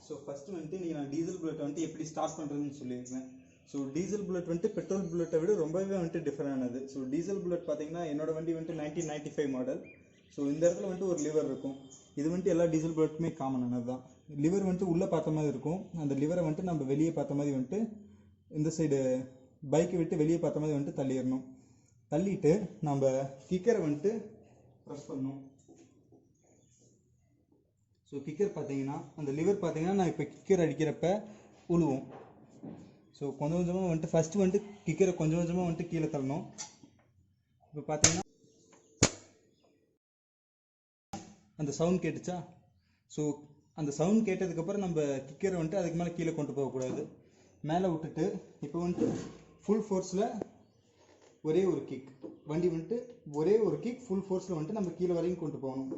So first வந்துட்டு நீங்கள் நான் டீசல் புல்லட் வந்துட்டு எப்படி ஸ்டார்ட் பண்ணுறதுன்னு சொல்லியிருக்கேன். ஸோ டீசல் புல்லட் வந்துட்டு பெட்ரோல் புல்லட்டை விட ரொம்பவே வந்துட்டு டிஃப்ரெண்ட் ஆனது. ஸோ டீசல் புல்லட் பார்த்தீங்கன்னா என்னோட வண்டி வந்துட்டு 1995 மாடல். ஸோ இந்த இடத்துல வந்துட்டு ஒரு லிவர் இருக்கும். இது வந்துட்டு எல்லா டீசல் புல்லட்டுமே காமனானது தான். லிவர் வந்துட்டு உள்ளே பார்த்த மாதிரி இருக்கும். அந்த லிவரை வந்துட்டு நம்ம வெளியே பார்த்த மாதிரி வந்துட்டு இந்த சைடு பைக்கை விட்டு வெளியே பார்த்த மாதிரி வந்துட்டு தள்ளிடணும். தள்ளிட்டு நம்ம கிக்கரை வந்துட்டு ப்ரெஸ் பண்ணணும். ஸோ கிக்கர் பார்த்தீங்கன்னா அந்த லிவர் பார்த்தீங்கன்னா நான் இப்போ கிக்கர் அடிக்கிறப்ப உழுவும். ஸோ கொஞ்சம் கொஞ்சமாக வந்துட்டு ஃபஸ்ட்டு வந்துட்டு கிக்கரை கொஞ்சம் கொஞ்சமாக வந்துட்டு கீழே தள்ளணும். இப்போ பார்த்தீங்கன்னா அந்த சவுண்ட் கேட்டுச்சா? ஸோ அந்த சவுண்ட் கேட்டதுக்கப்புறம் நம்ம கிக்கரை வந்துட்டு அதுக்கு மேலே கீழே கொண்டு போகக்கூடாது. மேலே விட்டுட்டு இப்போ வந்துட்டு ஃபுல் ஃபோர்ஸில் ஒரே ஒரு கிக், வண்டி வந்துட்டு ஒரே ஒரு கிக் ஃபுல் ஃபோர்ஸில் வந்துட்டு நம்ம கீழே வரையும் கொண்டு போகணும்.